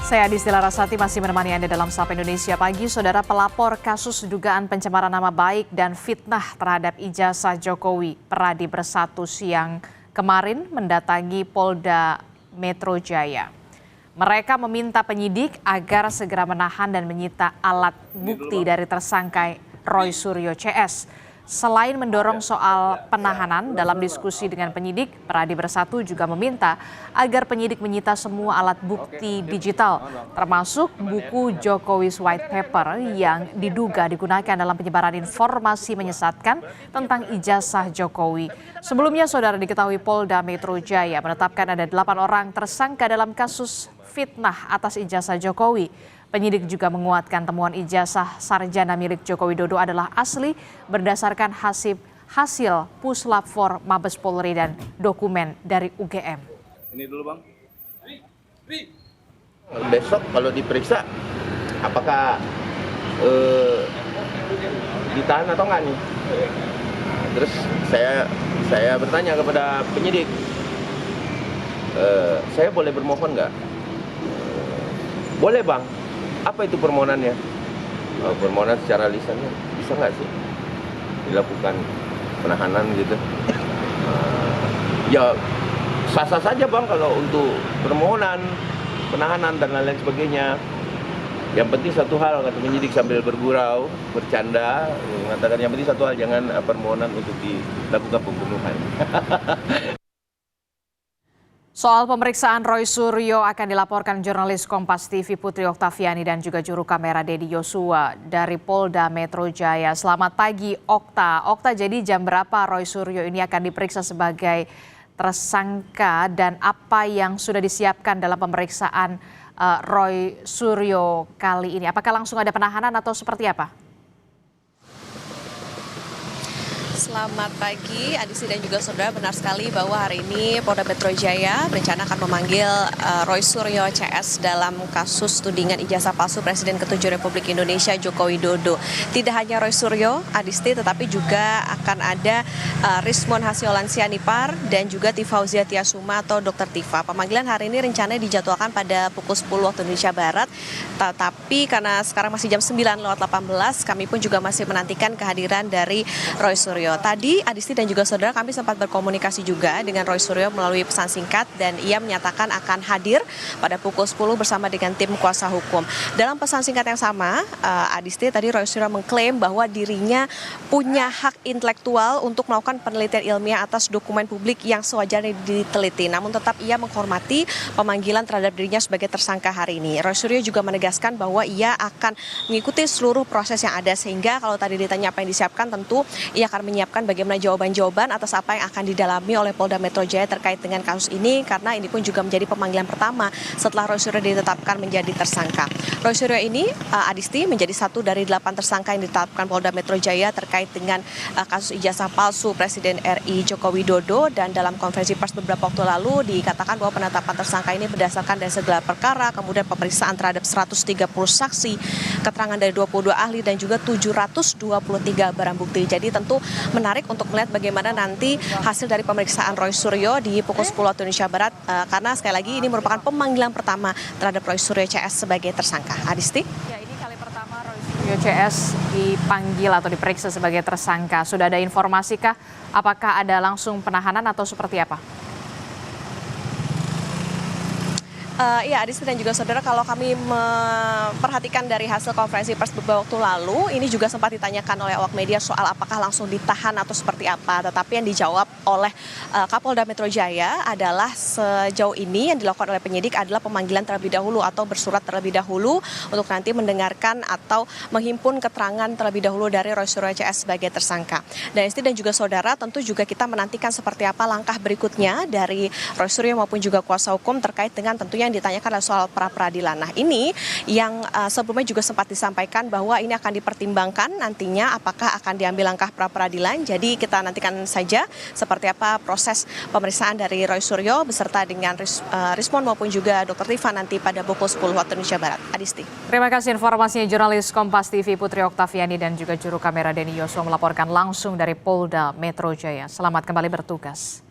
Saya Adisti Larasati masih menemani Anda dalam Sapa Indonesia Pagi. Saudara, pelapor kasus dugaan pencemaran nama baik dan fitnah terhadap ijazah Jokowi Peradi Bersatu siang kemarin mendatangi Polda Metro Jaya. Mereka meminta penyidik agar segera menahan dan menyita alat bukti dari tersangka Roy Suryo CS. Selain mendorong soal penahanan dalam diskusi dengan penyidik, Peradi Bersatu juga meminta agar penyidik menyita semua alat bukti digital, termasuk buku Jokowi's White Paper yang diduga digunakan dalam penyebaran informasi menyesatkan tentang ijazah Jokowi. Sebelumnya, saudara, diketahui Polda Metro Jaya menetapkan ada 8 orang tersangka dalam kasus fitnah atas ijazah Jokowi. Penyidik juga menguatkan temuan ijazah sarjana milik Joko Widodo adalah asli berdasarkan hasil Puslap 4 Mabes Polri dan dokumen dari UGM. Ini dulu, Bang. Besok kalau diperiksa, apakah ditahan atau enggak nih? Terus saya bertanya kepada penyidik, saya boleh bermohon nggak? Boleh, Bang. Apa itu permohonannya? Permohonan secara lisannya bisa nggak sih dilakukan penahanan gitu? Ya sah-sah saja, Bang, kalau untuk permohonan penahanan dan lain-lain sebagainya. Yang penting satu hal, kata penyidik sambil bergurau, bercanda, mengatakan yang penting satu hal, jangan permohonan untuk dilakukan pembunuhan. Soal pemeriksaan Roy Suryo akan dilaporkan jurnalis Kompas TV Putri Oktaviani dan juga juru kamera Dedi Yosua dari Polda Metro Jaya. Selamat pagi, Okta. Okta, jadi jam berapa Roy Suryo ini akan diperiksa sebagai tersangka dan apa yang sudah disiapkan dalam pemeriksaan Roy Suryo kali ini? Apakah langsung ada penahanan atau seperti apa? Selamat pagi, Adisti dan juga saudara. Benar sekali bahwa hari ini Polda Metro Jaya berencana akan memanggil Roy Suryo CS dalam kasus tudingan ijazah palsu Presiden ke-7 Republik Indonesia Joko Widodo. Tidak hanya Roy Suryo, Adisti, tetapi juga akan ada Rismon Hasiolan Sianipar dan juga Tifauzia Tiasuma atau Dr. Tifa. Pemanggilan hari ini rencananya dijadwalkan pada pukul 10 waktu Indonesia Barat. Tetapi karena sekarang masih jam 9:18, kami pun juga masih menantikan kehadiran dari Roy Suryo. Tadi Adisti dan juga saudara, kami sempat berkomunikasi juga dengan Roy Suryo melalui pesan singkat dan ia menyatakan akan hadir pada pukul 10 bersama dengan tim kuasa hukum. Dalam pesan singkat yang sama, Adisti, tadi Roy Suryo mengklaim bahwa dirinya punya hak intelektual untuk melakukan penelitian ilmiah atas dokumen publik yang sewajarnya diteliti. Namun tetap ia menghormati pemanggilan terhadap dirinya sebagai tersangka hari ini. Roy Suryo juga menegaskan bahwa ia akan mengikuti seluruh proses yang ada, sehingga kalau tadi ditanya apa yang disiapkan, tentu ia akan menyiapkan bagaimana jawaban-jawaban atas apa yang akan didalami oleh Polda Metro Jaya terkait dengan kasus ini, karena ini pun juga menjadi pemanggilan pertama setelah Roy Suryo ditetapkan menjadi tersangka. Roy Suryo ini, Adisti, menjadi satu dari 8 tersangka yang ditetapkan Polda Metro Jaya terkait dengan kasus ijazah palsu Presiden RI Joko Widodo, dan dalam konferensi pers beberapa waktu lalu dikatakan bahwa penetapan tersangka ini berdasarkan dari segala perkara, kemudian pemeriksaan terhadap 130 saksi, keterangan dari 22 ahli dan juga 723 barang bukti. Jadi tentu menarik untuk melihat bagaimana nanti hasil dari pemeriksaan Roy Suryo di pukul 10 waktu Indonesia Barat, karena sekali lagi ini merupakan pemanggilan pertama terhadap Roy Suryo CS sebagai tersangka. Adisti? Ya, ini kali pertama Roy Suryo CS dipanggil atau diperiksa sebagai tersangka. Sudah ada informasikah apakah ada langsung penahanan atau seperti apa? Ya, Adisti dan juga saudara, kalau kami memperhatikan dari hasil konferensi pers beberapa waktu lalu, ini juga sempat ditanyakan oleh awak media soal apakah langsung ditahan atau seperti apa. Tetapi yang dijawab oleh Kapolda Metro Jaya adalah sejauh ini yang dilakukan oleh penyidik adalah pemanggilan terlebih dahulu atau bersurat terlebih dahulu untuk nanti mendengarkan atau menghimpun keterangan terlebih dahulu dari Roy Suryo CS sebagai tersangka. Dan Adisti dan juga saudara, tentu juga kita menantikan seperti apa langkah berikutnya dari Roy Suryo maupun juga kuasa hukum terkait dengan tentunya yang ditanyakan adalah soal pra-peradilan. Nah, ini yang sebelumnya juga sempat disampaikan bahwa ini akan dipertimbangkan nantinya apakah akan diambil langkah pra-peradilan. Jadi kita nantikan saja seperti apa proses pemeriksaan dari Roy Suryo beserta dengan Rismon maupun juga Dr. Tifa nanti pada pukul 10 waktu Indonesia Barat. Adisti. Terima kasih informasinya jurnalis Kompas TV Putri Oktaviani dan juga juru kamera Dedi Yosua melaporkan langsung dari Polda Metro Jaya. Selamat kembali bertugas.